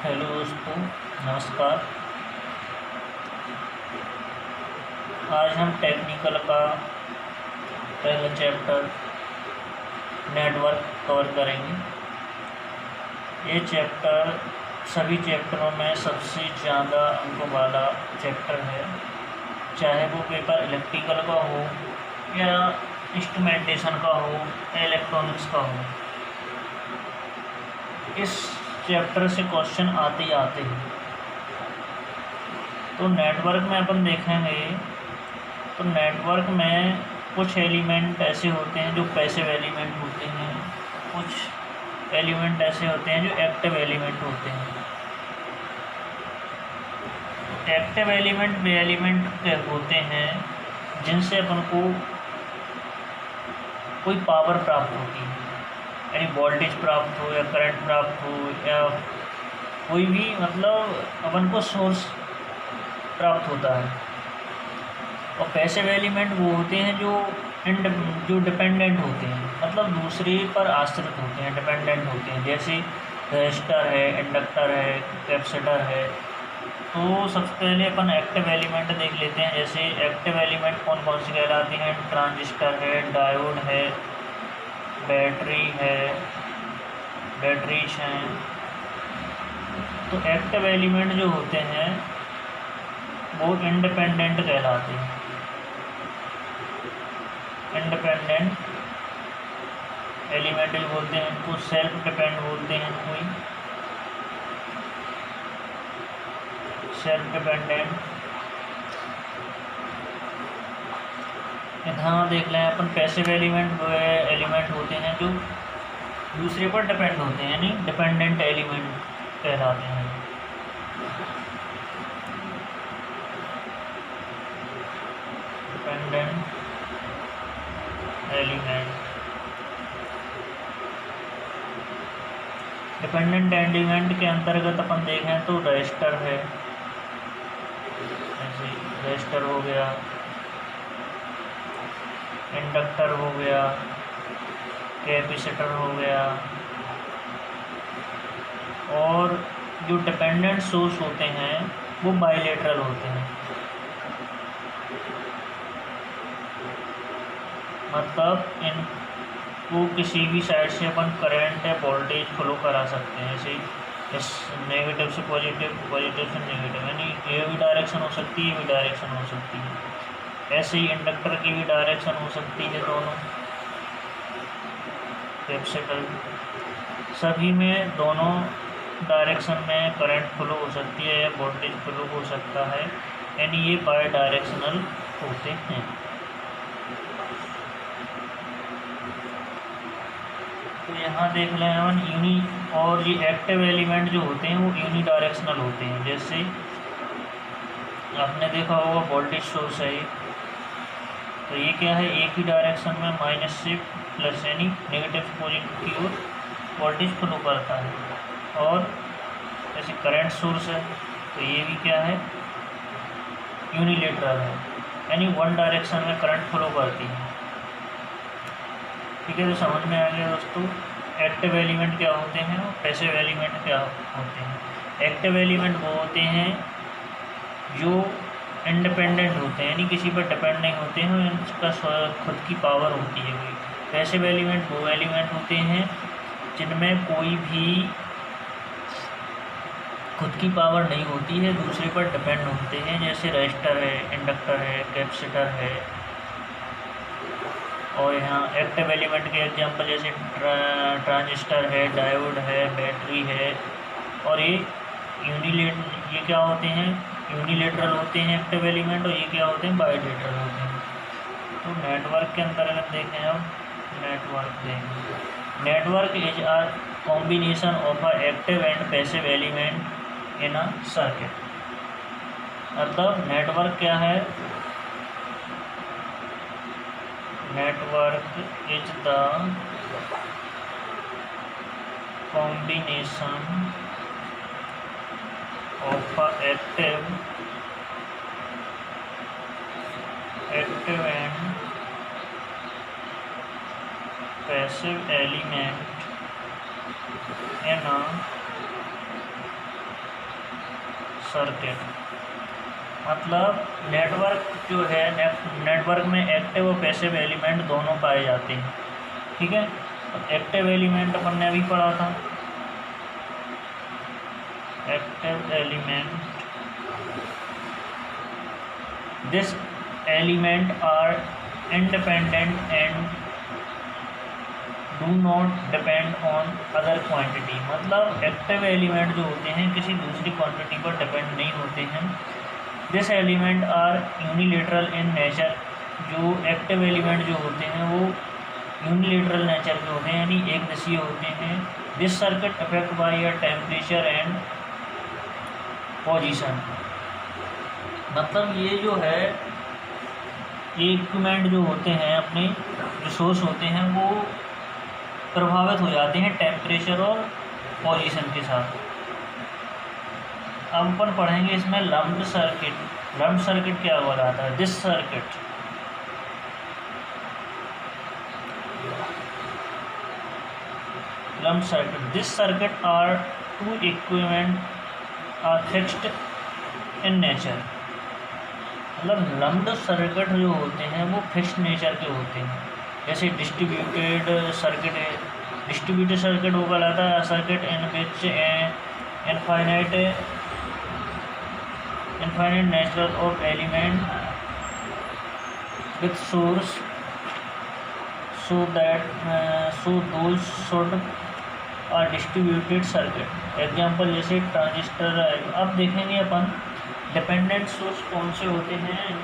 Hello दोस्तों, नमस्कार। आज हम टेक्निकल का पहला चैप्टर नेटवर्क कवर करेंगे। ये चैप्टर सभी चैप्टरों में सबसे ज़्यादा अंकों वाला चैप्टर है, चाहे वो पेपर इलेक्ट्रिकल का हो या इंस्ट्रूमेंटेशन का हो या इलेक्ट्रॉनिक्स का हो। इस चैप्टर से क्वेश्चन आते ही आते हैं। तो नेटवर्क में अपन देखेंगे तो नेटवर्क में कुछ एलिमेंट ऐसे होते हैं जो पैसिव एलिमेंट होते हैं, कुछ एलिमेंट ऐसे होते हैं जो एक्टिव एलिमेंट होते हैं। एक्टिव एलिमेंट वे एलिमेंट होते हैं जिनसे अपन को कोई पावर प्राप्त होती है, यानी वोल्टेज प्राप्त हो या करंट प्राप्त हो या कोई भी अपन को सोर्स प्राप्त होता है। और पैसिव एलिमेंट वो होते हैं जो डिपेंडेंट होते हैं, दूसरे पर आश्रित होते हैं, डिपेंडेंट होते हैं। जैसे रेजिस्टर है, इंडक्टर है, कैपेसिटर है। तो सबसे पहले अपन एक्टिव एलिमेंट देख लेते हैं। जैसे एक्टिव एलिमेंट कौन कौन से कहलाते हैं? ट्रांजिस्टर है, डायोड है, बैटरीज हैं। तो एक्टिव एलिमेंट जो होते हैं वो इंडिपेंडेंट कहलाते हैं। इंडिपेंडेंट एलिमेंट भी बोलते हैं इनको, सेल्फ डिपेंड बोलते हैं कोई, सेल्फ डिपेंडेंट। यहाँ देख लें अपन पैसिव एलिमेंट वो एलिमेंट होते हैं जो दूसरे पर डिपेंड होते हैं, यानी डिपेंडेंट एलिमेंट कहलाते हैं। Dependent element. डिपेंडेंट एलिमेंट के अंतर्गत अपन देखें तो रेजिस्टर है, जैसे रेजिस्टर हो गया, इंडक्टर हो गया, कैपेसिटर हो गया। और जो डिपेंडेंट सोर्स होते हैं वो बाइलेटरल होते हैं, इनको किसी भी साइड से अपन करंट या वोल्टेज फ्लो करा सकते हैं। जैसे इस नेगेटिव से पॉजिटिव, पॉजिटिव से नेगेटिव, यानी ये भी डायरेक्शन हो सकती है, ये भी डायरेक्शन हो सकती है। ऐसे ही इंडक्टर की भी डायरेक्शन हो सकती है दोनों, कैपेसिटर, सभी में दोनों डायरेक्शन में करंट फ्लो हो सकती है या वोल्टेज फ्लो हो सकता है, यानी ये बाई डायरेक्शनल होते हैं। तो यहाँ देख लें हम और ये एक्टिव एलिमेंट जो होते हैं वो यूनी डायरेक्शनल होते हैं। जैसे आपने देखा होगा वोल्टेज सोर्स है, तो ये क्या है, एक ही डायरेक्शन में माइनस से प्लस यानी नेगेटिव से पॉजिटिव की ओर वोल्टेज फ्लो करता है। और जैसे करंट सोर्स है तो ये भी क्या है, यूनिलेटरल है, यानी वन डायरेक्शन में करंट फ्लो करती है। ठीक है, तो समझ में आ गया दोस्तों एक्टिव एलिमेंट क्या होते हैं और पैसिव एलिमेंट क्या होते हैं। एक्टिव एलिमेंट वो होते हैं जो इंडिपेंडेंट होते हैं, यानी किसी पर डिपेंड नहीं होते हैं, इनका खुद की पावर होती है कोई। पैसिव एलिमेंट वो एलिमेंट होते हैं जिनमें कोई भी खुद की पावर नहीं होती है, दूसरे पर डिपेंड होते हैं। जैसे रेजिस्टर है, इंडक्टर है, कैपेसिटर है। और यहाँ एक्टिव एलिमेंट के एग्जांपल जैसे ट्रांजिस्टर है, डायोड है, बैटरी है। और ये क्या होते हैं, यूनिलेटरल होते हैं एक्टिव एलिमेंट, और ये क्या होते हैं, बाइलेटरल होते हैं। तो नेटवर्क के अंतर्गत देखें अब, network is a combination of a active and passive element in a circuit. Network क्या है, network is the combination of active and passive element in a circuit मतलब नेटवर्क जो है नेटवर्क में एक्टिव और पैसिव एलिमेंट दोनों पाए जाते हैं। ठीक है, एक्टिव एलिमेंट अपन ने अभी पढ़ा था, active element, this element are independent and do not depend on other quantity. मतलब एक्टिव एलिमेंट जो होते हैं किसी दूसरी क्वांटिटी पर डिपेंड नहीं होते हैं। This element are unilateral in nature, जो एक्टिव एलिमेंट जो होते हैं वो यूनिलेटरल नेचर के होते हैं, यानी एक दिशीय होते हैं। This circuit affect by a temperature and position, मतलब ये जो है ये इक्विपमेंट जो होते हैं अपने रिसोर्स होते हैं वो प्रभावित हो जाते हैं टेम्परेचर और पोजीशन के साथ। अब अपन पढ़ेंगे इसमें लम्प्ड सर्किट। लम्प्ड सर्किट क्या बताता है? This circuit lumped circuit, this circuit are two equipment are fixed in nature. मतलब लम्प्ड सर्किट जो होते हैं वो फिक्स्ड नेचर के होते हैं। जैसे डिस्ट्रीब्यूटेड सर्किट है, डिस्ट्रीब्यूटेड सर्किट वो कहलाता है circuit in which infinite natural of element with source so those should are distributed circuit. Example जैसे ट्रांजिस्टर। अब देखेंगे अपन डिपेंडेंट सोर्स कौन से होते हैं,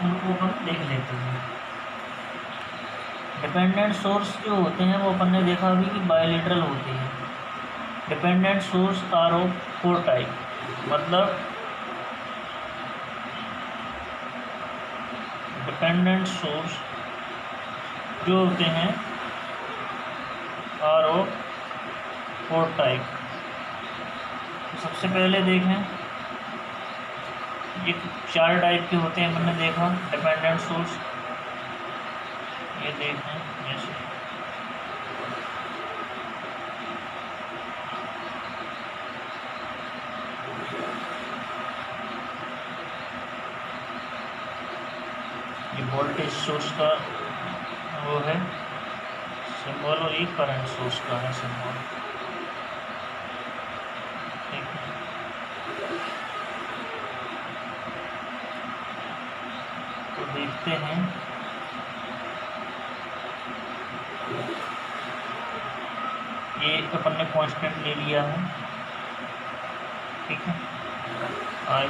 उनको अपन देख लेते हैं। डिपेंडेंट सोर्स जो होते हैं वो अपन ने देखा अभी कि बायलेटरल होते हैं। Dependent source are of 4 type, मतलब डिपेंडेंट सोर्स जो होते हैं आर ऑफ 4 टाइप। सबसे पहले देखें ये 4 टाइप के होते हैं, मैंने देखा डिपेंडेंट सोर्स। ये देखें जैसे ये वोल्टेज सोर्स का वो है सिंबल और ये करंट सोर्स का है सिंबल। ठीक है, तो देखते हैं ये अपन ने कांस्टेंट ले लिया है। ठीक है, आई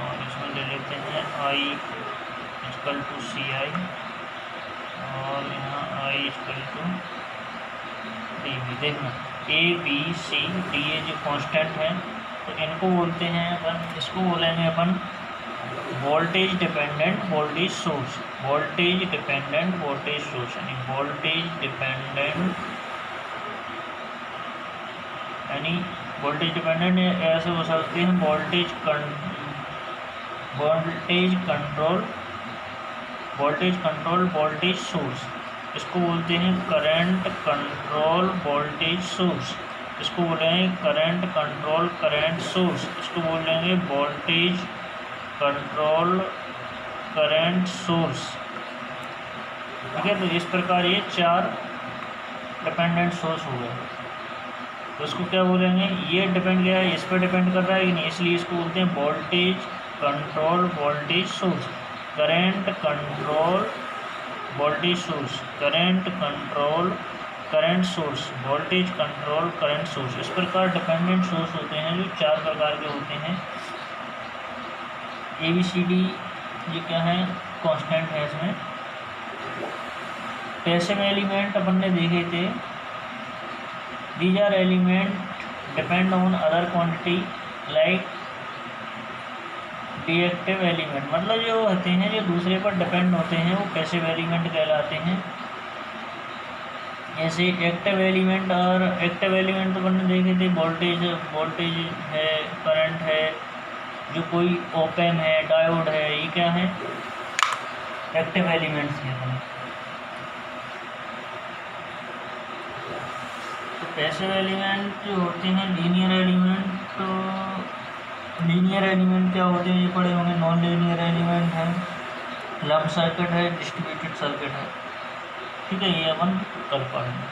और इसमें ले लेते हैं आई इक्वल टू सी आई और यहाँ I equal to D B. देखना ए बी सी डी ये जो कांस्टेंट है तो इनको बोलते हैं अपन, इसको बोलेंगे अपन voltage dependent voltage source. Voltage dependent voltage source यानी वोल्टेज डिपेंडेंट यानी वोल्टेज डिपेंडेंट ऐसे हो सकते हैं वोल्टेज कंट्रोल वोल्टेज सोर्स। इसको बोलते हैं करंट कंट्रोल वोल्टेज सोर्स। इसको बोलेंगे करंट कंट्रोल करंट सोर्स। इसको बोलेंगे वोल्टेज कंट्रोल करंट सोर्स। ठीक है, तो इस प्रकार ये 4 डिपेंडेंट सोर्स हो गए। तो इसको क्या बोलेंगे, ये डिपेंड किया है इस पर डिपेंड कर रहा है कि नहीं, इसलिए इसको बोलते हैं voltage control voltage source. Current control voltage source, current control current source, voltage control current source. इस प्रकार डिपेंडेंट सोर्स होते हैं जो 4 प्रकार के होते हैं। ABCD ये क्या है, कांस्टेंट है इसमें। पैसिव एलिमेंट अपन ने देखे थे, these are element depend on other quantity like reactive element. मतलब जो होते हैं जो दूसरे पर डिपेंड होते हैं वो पैसिव एलिमेंट कहलाते हैं। जैसे एक्टिव एलिमेंट, और एक्टिव एलिमेंट तो अपन ने देखे थे वोल्टेज है, करंट है, जो कोई ओपैम है, डायोड है, ये क्या है एक्टिव एलिमेंट्स हैं। तो पैसिव एलिमेंट जो होते हैं लीनियर एलिमेंट लीनियर एलिमेंट क्या होते हैं ये पढ़े होंगे। नॉन लीनियर एलिमेंट है, लंप सर्किट है, डिस्ट्रीब्यूटेड सर्किट है। ठीक है, ये अपन कर पाएंगे।